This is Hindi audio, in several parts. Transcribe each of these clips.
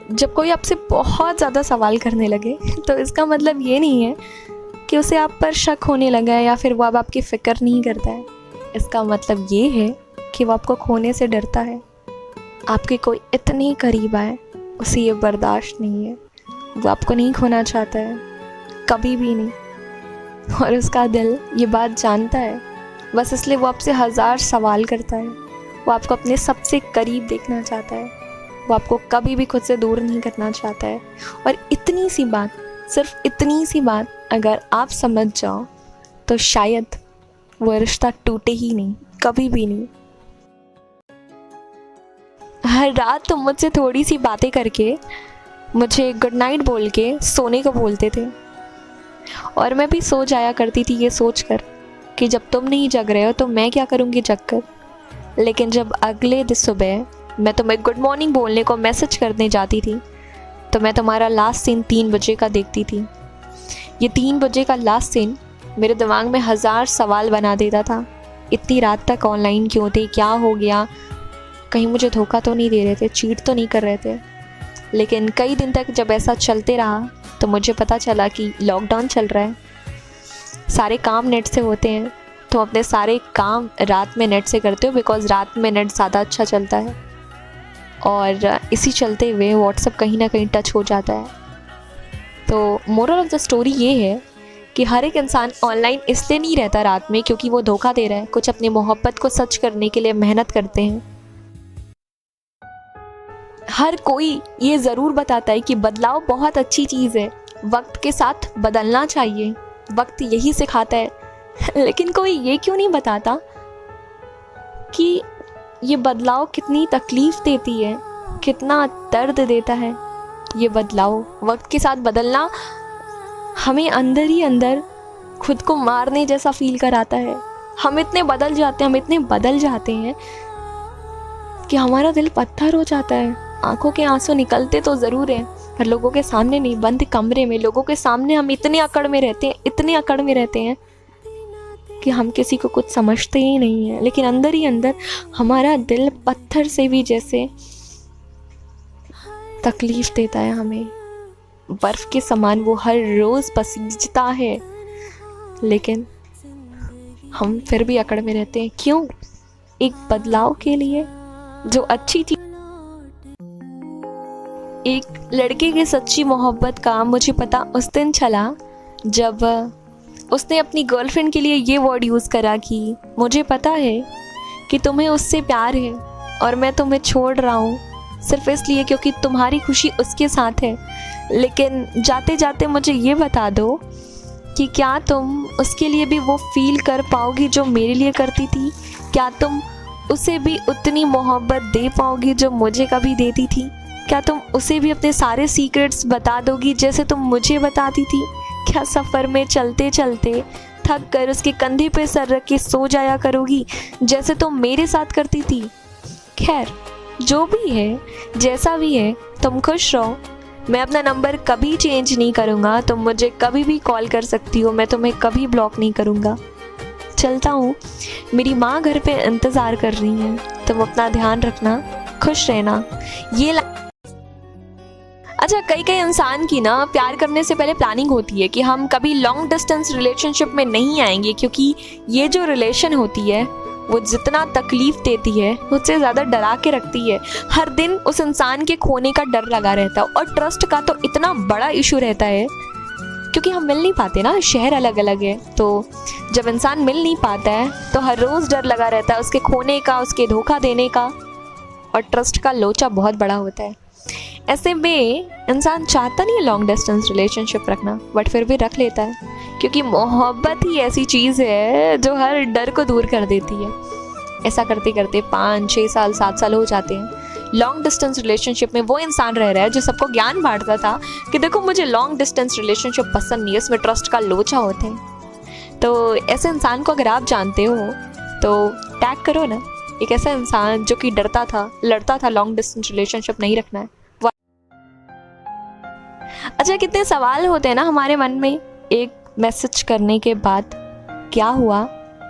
जब कोई आपसे बहुत ज़्यादा सवाल करने लगे तो इसका मतलब ये नहीं है कि उसे आप पर शक होने लगा है या फिर वो अब आपकी फ़िक्र नहीं करता है। इसका मतलब ये है कि वो आपको खोने से डरता है। आपके कोई इतने करीब आए उसे ये बर्दाश्त नहीं है। वो आपको नहीं खोना चाहता है, कभी भी नहीं। और उसका दिल ये बात जानता है, बस इसलिए वो आपसे 1000 सवाल करता है। वो आपको अपने सबसे करीब देखना चाहता है। वो आपको कभी भी खुद से दूर नहीं करना चाहता है। और इतनी सी बात, सिर्फ इतनी सी बात अगर आप समझ जाओ तो शायद वो रिश्ता टूटे ही नहीं, कभी भी नहीं। हर रात तुम मुझसे थोड़ी सी बातें करके मुझे गुड नाइट बोल के सोने को बोलते थे, और मैं भी सो जाया करती थी ये सोचकर कि जब तुम नहीं जग रहे हो तो मैं क्या करूँगी जग कर। लेकिन जब अगले दिन सुबह मैं तुम्हें गुड मॉर्निंग बोलने को मैसेज करने जाती थी तो मैं तुम्हारा लास्ट सीन 3 बजे का देखती थी। ये 3 बजे का लास्ट सीन मेरे दिमाग में 1000 सवाल बना देता था। इतनी रात तक ऑनलाइन क्यों थे, क्या हो गया, कहीं मुझे धोखा तो नहीं दे रहे थे, चीट तो नहीं कर रहे थे। लेकिन कई दिन तक जब ऐसा चलते रहा तो मुझे पता चला कि लॉकडाउन चल रहा है, सारे काम नेट से होते हैं। तो अपने सारे काम रात में नेट से करते हो बिकॉज़ रात में नेट ज़्यादा अच्छा चलता है, और इसी चलते हुए व्हाट्सएप कहीं ना कहीं टच हो जाता है। तो मोरल ऑफ द स्टोरी ये है कि हर एक इंसान ऑनलाइन इसलिए नहीं रहता रात में क्योंकि वो धोखा दे रहा है। कुछ अपनी मोहब्बत को सच करने के लिए मेहनत करते हैं। हर कोई ये ज़रूर बताता है कि बदलाव बहुत अच्छी चीज़ है, वक्त के साथ बदलना चाहिए, वक्त यही सिखाता है। लेकिन कोई ये क्यों नहीं बताता कि ये बदलाव कितनी तकलीफ़ देती है, कितना दर्द देता है। ये बदलाव, वक्त के साथ बदलना हमें अंदर ही अंदर खुद को मारने जैसा फील कराता है। हम इतने बदल जाते हैं कि हमारा दिल पत्थर हो जाता है। आंखों के आंसू निकलते तो ज़रूर हैं, पर लोगों के सामने नहीं, बंद कमरे में लोगों के सामने हम इतने अकड़ में रहते हैं कि हम किसी को कुछ समझते ही नहीं हैं। लेकिन अंदर ही अंदर हमारा दिल पत्थर से भी जैसे तकलीफ़ देता है हमें। बर्फ़ के समान वो हर रोज़ पसीजता है, लेकिन हम फिर भी अकड़ में रहते हैं। क्यों? एक बदलाव के लिए जो अच्छी थी। एक लड़के की सच्ची मोहब्बत का मुझे पता उस दिन चला जब उसने अपनी गर्लफ्रेंड के लिए ये वर्ड यूज़ करा कि मुझे पता है कि तुम्हें उससे प्यार है और मैं तुम्हें छोड़ रहा हूँ सिर्फ इसलिए क्योंकि तुम्हारी खुशी उसके साथ है। लेकिन जाते जाते मुझे ये बता दो कि क्या तुम उसके लिए भी वो फील कर पाओगी जो मेरे लिए करती थी? क्या तुम उसे भी उतनी मोहब्बत दे पाओगी जो मुझे कभी देती थी? क्या तुम उसे भी अपने सारे सीक्रेट्स बता दोगी जैसे तुम मुझे बताती थी? क्या सफ़र में चलते चलते थक कर उसके कंधे पे सर रख के सो जाया करोगी जैसे तुम मेरे साथ करती थी? खैर, जो भी है, जैसा भी है, तुम खुश रहो। मैं अपना नंबर कभी चेंज नहीं करूँगा। तुम मुझे कभी भी कॉल कर सकती हो, मैं तुम्हें कभी ब्लॉक नहीं करूँगा। चलता हूँ, मेरी माँ घर पे इंतज़ार कर रही हैं। तुम अपना ध्यान रखना, खुश रहना। अच्छा, कई इंसान की ना प्यार करने से पहले प्लानिंग होती है कि हम कभी लॉन्ग डिस्टेंस रिलेशनशिप में नहीं आएंगे, क्योंकि ये जो रिलेशन होती है वो जितना तकलीफ देती है उससे ज़्यादा डरा के रखती है। हर दिन उस इंसान के खोने का डर लगा रहता है, और ट्रस्ट का तो इतना बड़ा इशू रहता है क्योंकि हम मिल नहीं पाते ना, शहर अलग अलग है। तो जब इंसान मिल नहीं पाता है तो हर रोज़ डर लगा रहता है उसके खोने का, उसके धोखा देने का, और ट्रस्ट का लोचा बहुत बड़ा होता है। ऐसे में इंसान चाहता नहीं है लॉन्ग डिस्टेंस रिलेशनशिप रखना, बट फिर भी रख लेता है क्योंकि मोहब्बत ही ऐसी चीज़ है जो हर डर को दूर कर देती है। ऐसा करते करते 5, 6 साल, 7 साल हो जाते हैं। लॉन्ग डिस्टेंस रिलेशनशिप में वो इंसान रह रहा है जो सबको ज्ञान बांटता था कि देखो मुझे लॉन्ग डिस्टेंस रिलेशनशिप पसंद नहीं है, इसमें ट्रस्ट का लोचा होता है। तो ऐसे इंसान को अगर आप जानते हो तो टैग करो ना, एक ऐसा इंसान जो कि लड़ता था लॉन्ग डिस्टेंस रिलेशनशिप नहीं रखना है। अच्छा, कितने सवाल होते हैं ना हमारे मन में एक मैसेज करने के बाद, क्या हुआ,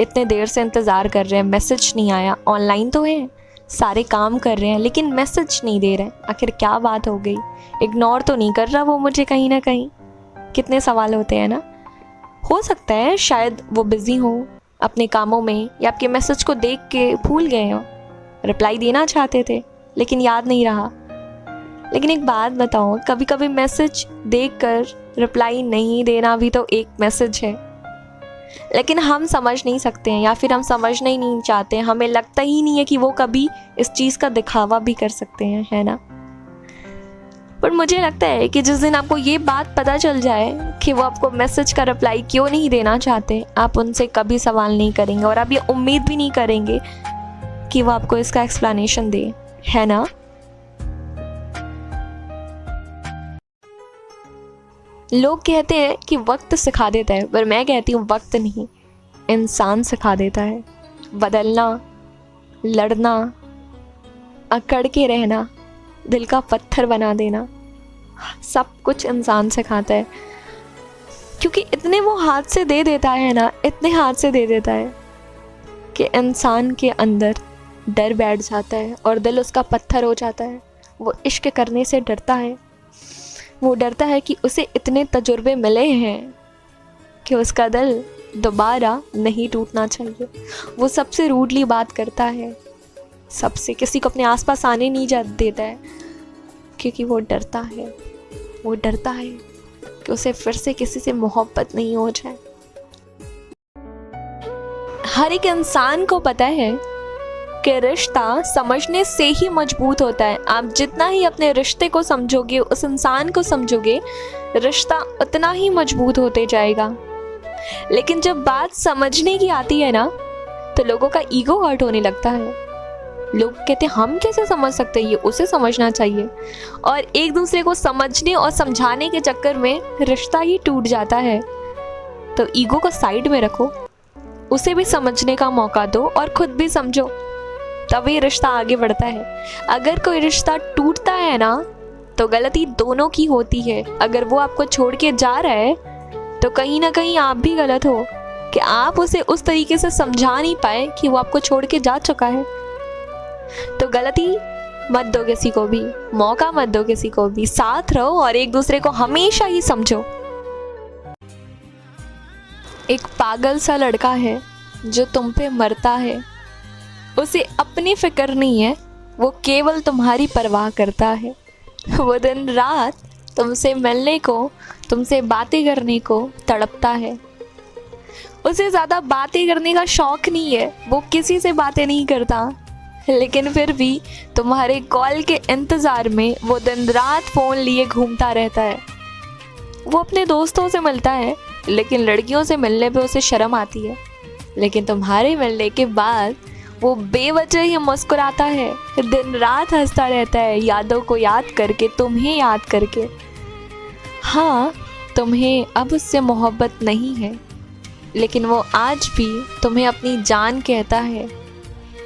इतने देर से इंतज़ार कर रहे हैं, मैसेज नहीं आया, ऑनलाइन तो है सारे काम कर रहे हैं लेकिन मैसेज नहीं दे रहे हैं। आखिर क्या बात हो गई? इग्नोर तो नहीं कर रहा वो मुझे कहीं ना कहीं? कितने सवाल होते हैं ना। हो सकता है शायद वो बिज़ी हो अपने कामों में, या आपके मैसेज को देख के भूल गए हो, रिप्लाई देना चाहते थे लेकिन याद नहीं रहा। लेकिन एक बात बताओ, कभी कभी मैसेज देखकर रिप्लाई नहीं देना भी तो एक मैसेज है। लेकिन हम समझ नहीं सकते हैं, या फिर हम समझना ही नहीं चाहते हैं। हमें लगता ही नहीं है कि वो कभी इस चीज़ का दिखावा भी कर सकते हैं, है ना। पर मुझे लगता है कि जिस दिन आपको ये बात पता चल जाए कि वो आपको मैसेज का रिप्लाई क्यों नहीं देना चाहते, आप उनसे कभी सवाल नहीं करेंगे और आप ये उम्मीद भी नहीं करेंगे कि वो आपको इसका एक्सप्लेनेशन दे, है ना। लोग कहते हैं कि वक्त सिखा देता है, पर मैं कहती हूँ वक्त नहीं, इंसान सिखा देता है। बदलना, लड़ना, अकड़ के रहना, दिल का पत्थर बना देना, सब कुछ इंसान सिखाता है। क्योंकि इतने वो हाथ से दे देता है ना, इतने हाथ से दे देता है कि इंसान के अंदर डर बैठ जाता है और दिल उसका पत्थर हो जाता है। वो इश्क करने से डरता है। वो डरता है कि उसे इतने तजुर्बे मिले हैं कि उसका दिल दोबारा नहीं टूटना चाहिए। वो सबसे रूडली बात करता है, सबसे, किसी को अपने आसपास आने नहीं जा देता है, क्योंकि वो डरता है। वो डरता है कि उसे फिर से किसी से मोहब्बत नहीं हो जाए। हर एक इंसान को पता है कि रिश्ता समझने से ही मजबूत होता है। आप जितना ही अपने रिश्ते को समझोगे, उस इंसान को समझोगे, रिश्ता उतना ही मजबूत होते जाएगा। लेकिन जब बात समझने की आती है ना, तो लोगों का ईगो हर्ट होने लगता है। लोग कहते हैं हम कैसे समझ सकते हैं, ये उसे समझना चाहिए। और एक दूसरे को समझने और समझाने के चक्कर में रिश्ता ही टूट जाता है। तो ईगो को साइड में रखो, उसे भी समझने का मौका दो और खुद भी समझो, तब ये रिश्ता आगे बढ़ता है। अगर कोई रिश्ता टूटता है ना, तो गलती दोनों की होती है। अगर वो आपको छोड़ के जा रहा है, तो कहीं ना कहीं आप भी गलत हो कि आप उसे उस तरीके से समझा नहीं पाए कि वो आपको छोड़ के जा चुका है। तो गलती मत दो किसी को भी, मौका मत दो किसी को भी, साथ रहो और एक दूसरे को हमेशा ही समझो। एक पागल सा लड़का है जो तुम पे मरता है, उसे अपनी फिक्र नहीं है, वो केवल तुम्हारी परवाह करता है। वो दिन रात तुमसे मिलने को, तुमसे बातें करने को तड़पता है। उसे ज़्यादा बातें करने का शौक नहीं है, वो किसी से बातें नहीं करता, लेकिन फिर भी तुम्हारे कॉल के इंतज़ार में वो दिन रात फ़ोन लिए घूमता रहता है। वो अपने दोस्तों से मिलता है, लेकिन लड़कियों से मिलने पे उसे शर्म आती है। लेकिन तुम्हारे मिलने के बाद वो बेवजह ही मुस्कुराता है, दिन रात हंसता रहता है, यादों को याद करके, तुम्हें याद करके। हाँ, तुम्हें अब उससे मोहब्बत नहीं है, लेकिन वो आज भी तुम्हें अपनी जान कहता है।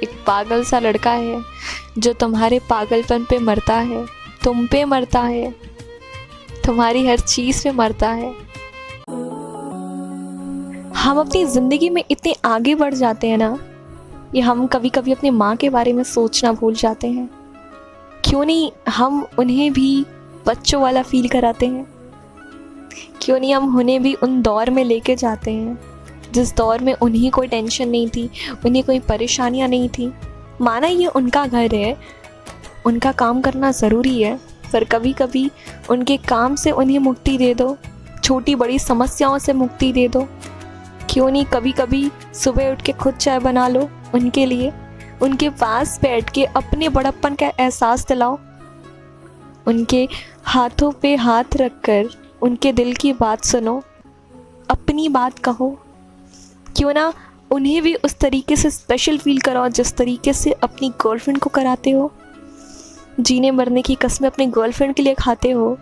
एक पागल सा लड़का है जो तुम्हारे पागलपन पे मरता है, तुम पे मरता है, तुम्हारी हर चीज़ पे मरता है। हम अपनी ज़िंदगी में इतने आगे बढ़ जाते हैं ना, ये हम कभी कभी अपनी माँ के बारे में सोचना भूल जाते हैं। क्यों नहीं हम उन्हें भी बच्चों वाला फील कराते हैं? क्यों नहीं हम उन्हें भी उन दौर में लेके जाते हैं जिस दौर में उन्हें कोई टेंशन नहीं थी, उन्हें कोई परेशानियाँ नहीं थी। माना ये उनका घर है, उनका काम करना ज़रूरी है, पर कभी कभी उनके काम से उन्हें मुक्ति दे दो, छोटी बड़ी समस्याओं से मुक्ति दे दो। क्यों नहीं कभी कभी सुबह उठ के खुद चाय बना लो उनके लिए, उनके पास बैठ के अपने बड़प्पन का एहसास दिलाओ, उनके हाथों पे हाथ रखकर उनके दिल की बात सुनो, अपनी बात कहो। क्यों ना उन्हें भी उस तरीके से स्पेशल फील कराओ जिस तरीके से अपनी गर्लफ्रेंड को कराते हो, जीने मरने की कसमें अपने गर्लफ्रेंड के लिए खाते हो।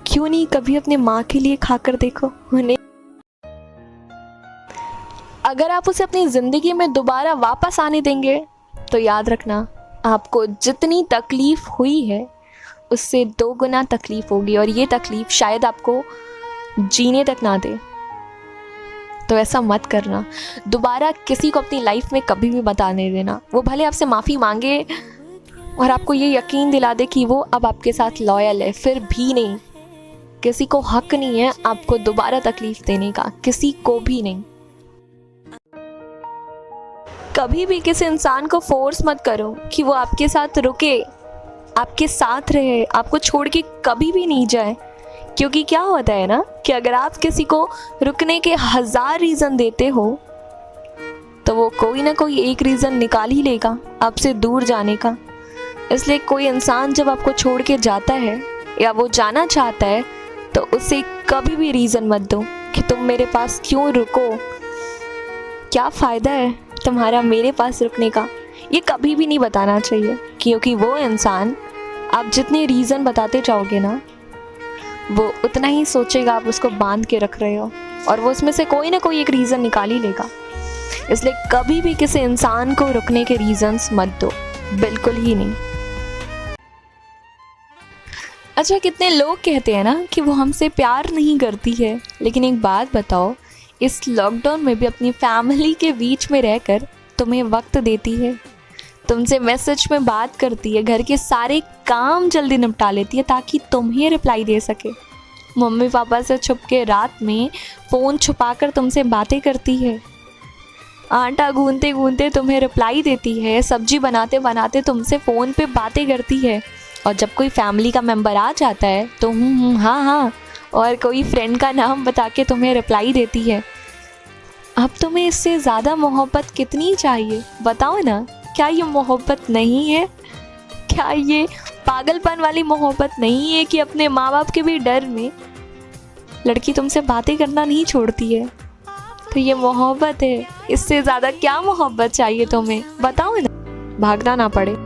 क्यों नहीं कभी अपने माँ के लिए खाकर देखो उन्हें। अगर आप उसे अपनी ज़िंदगी में दोबारा वापस आने देंगे, तो याद रखना आपको जितनी तकलीफ़ हुई है उससे 2 गुना तकलीफ़ होगी, और ये तकलीफ़ शायद आपको जीने तक ना दे। तो ऐसा मत करना। दोबारा किसी को अपनी लाइफ में कभी भी मत आने देना। वो भले आपसे माफ़ी मांगे और आपको ये यकीन दिला दे कि वो अब आपके साथ लॉयल है, फिर भी नहीं। किसी को हक नहीं है आपको दोबारा तकलीफ देने का, किसी को भी नहीं। कभी भी किसी इंसान को फोर्स मत करो कि वो आपके साथ रुके, आपके साथ रहे, आपको छोड़ के कभी भी नहीं जाए। क्योंकि क्या होता है ना कि अगर आप किसी को रुकने के 1000 रीज़न देते हो तो वो कोई ना कोई एक रीज़न निकाल ही लेगा आपसे दूर जाने का। इसलिए कोई इंसान जब आपको छोड़ के जाता है या वो जाना चाहता है तो उसे कभी भी रीज़न मत दो कि तुम मेरे पास क्यों रुको, क्या फ़ायदा है तुम्हारा मेरे पास रुकने का। ये कभी भी नहीं बताना चाहिए, क्योंकि वो इंसान आप जितने रीज़न बताते जाओगे ना वो उतना ही सोचेगा आप उसको बांध के रख रहे हो, और वो उसमें से कोई ना कोई एक रीज़न निकाल ही लेगा। इसलिए कभी भी किसी इंसान को रुकने के रीज़न्स मत दो, बिल्कुल ही नहीं। अच्छा, कितने लोग कहते हैं ना कि वो हमसे प्यार नहीं करती है, लेकिन एक बात बताओ, इस लॉकडाउन में भी अपनी फैमिली के बीच में रहकर तुम्हें वक्त देती है, तुमसे मैसेज में बात करती है, घर के सारे काम जल्दी निपटा लेती है ताकि तुम्हें रिप्लाई दे सके। मम्मी पापा से छुप के रात में फ़ोन छुपाकर तुमसे बातें करती है, आटा गूंदते गूंदते तुम्हें रिप्लाई देती है, सब्जी बनाते बनाते तुमसे फ़ोन पे बातें करती है। और जब कोई फैमिली का मेंबर आ जाता है तो हाँ हाँ और कोई फ्रेंड का नाम बता के तुम्हें रिप्लाई देती है। अब तुम्हें इससे ज़्यादा मोहब्बत कितनी चाहिए, बताओ ना। क्या ये मोहब्बत नहीं है? क्या ये पागलपन वाली मोहब्बत नहीं है कि अपने माँ बाप के भी डर में लड़की तुमसे बातें करना नहीं छोड़ती है? तो ये मोहब्बत है, इससे ज़्यादा क्या मोहब्बत चाहिए तुम्हें, बताओ ना, भागना ना पड़े।